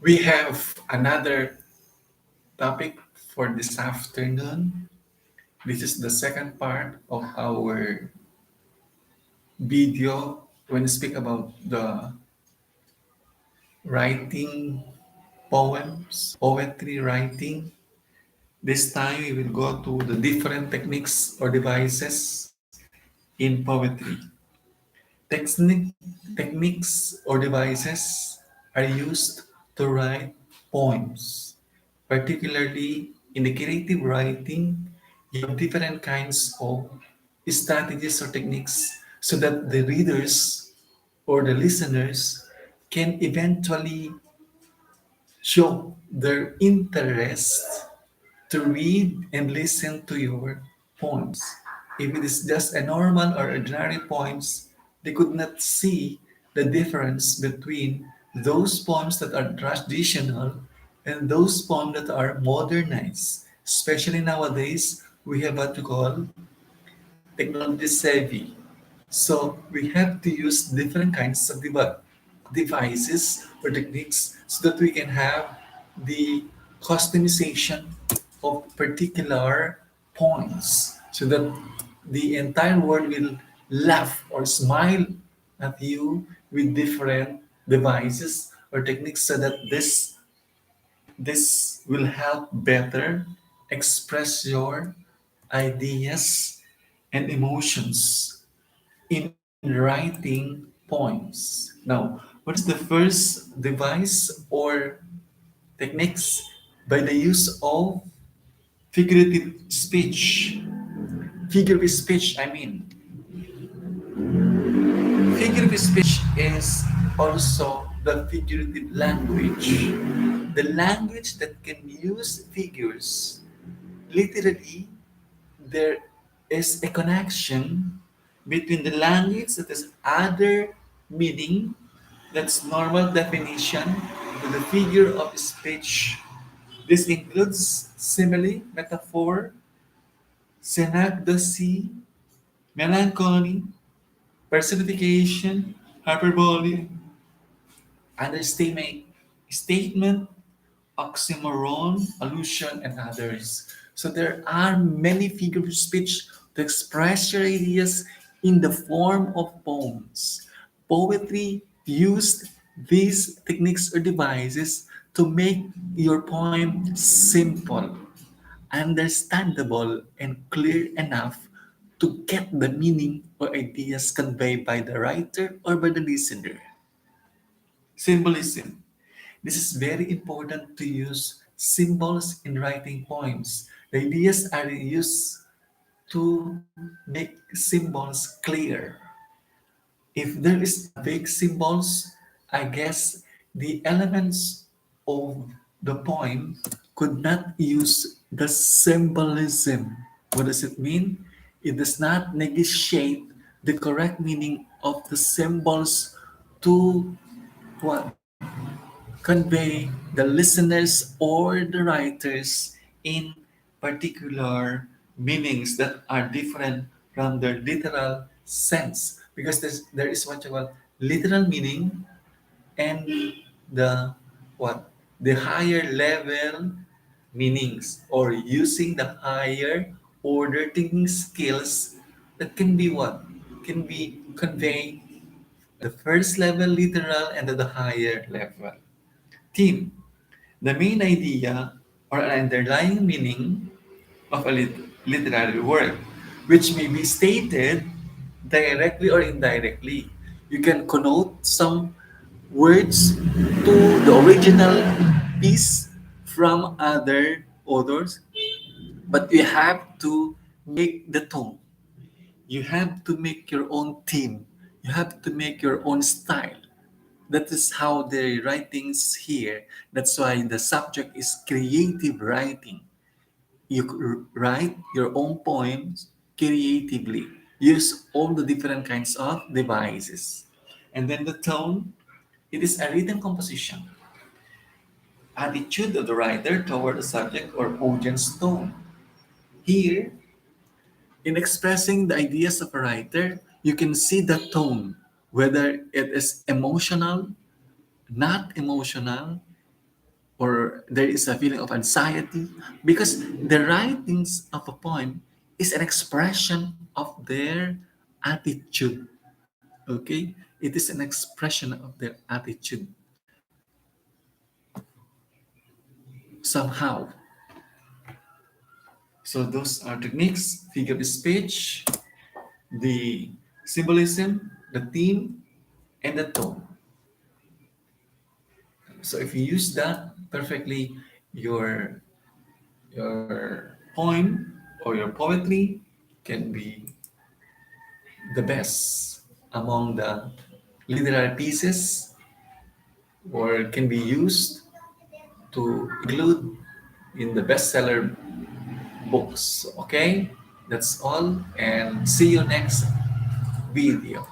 We have another topic for this afternoon. This is the second part of our video when we speak about the writing poems, poetry writing. This time we will go to the different techniques or devices in poetry. Technique, techniques or devices are used to write poems. Particularly in the creative writing, you have different kinds of strategies or techniques so that the readers or the listeners can eventually show their interest to read and listen to your poems. If it is just a normal or ordinary poems, they could not see the difference between those poems that are traditional and those poems that are modernized. Especially nowadays, we have what we call technology savvy. So we have to use different kinds of devices or techniques so that we can have the customization of particular points so that the entire world will laugh or smile at you with different devices or techniques so that this will help better express your ideas and emotions in writing poems. Now, what is the first device or techniques by the use of figurative speech? Figurative speech, I mean, figurative speech is also the figurative language. The language that can use figures. Literally, there is a connection between the language that has other meaning, that's normal definition, with the figure of speech. This includes simile, metaphor, synecdoche, melancholy, personification, hyperbole, understatement, statement, oxymoron, allusion, and others. So there are many figures of speech to express your ideas in the form of poems. Poetry used these techniques or devices to make your poem simple, understandable, and clear enough to get the meaning or ideas conveyed by the writer or by the listener. Symbolism. This is very important to use symbols in writing poems. The ideas are used to make symbols clear. If there is a vague symbols, I guess the elements of the poem could not use the symbolism. What does it mean? It does not negotiate the correct meaning of the symbols to what? Convey the listeners or the writers in particular meanings that are different from their literal sense, because there is what you call literal meaning and the what the higher level meanings, or using the higher order thinking skills that can be what can be conveyed the first level literal and the higher level theme. The main idea or underlying meaning of a literary work, which may be stated directly or indirectly. You can connote some words to the original piece from other authors, but you have to make the tone. You have to make your own theme. You have to make your own style. That is how the writings here. That's why the subject is creative writing. You write your own poems creatively. Use all the different kinds of devices. And then the tone, it is a written composition. Attitude of the writer toward the subject or audience tone. Here, in expressing the ideas of a writer, you can see the tone, whether it is emotional, not emotional, or there is a feeling of anxiety, because the writings of a poem is an expression of their attitude. Okay, it is an expression of their attitude somehow. So those are techniques: figure of speech, the symbolism, the theme, and the tone. So if you use that perfectly, your your poem or your poetry can be the best among the literary pieces, or can be used to include in the bestseller books. Okay, that's all, and see you next video.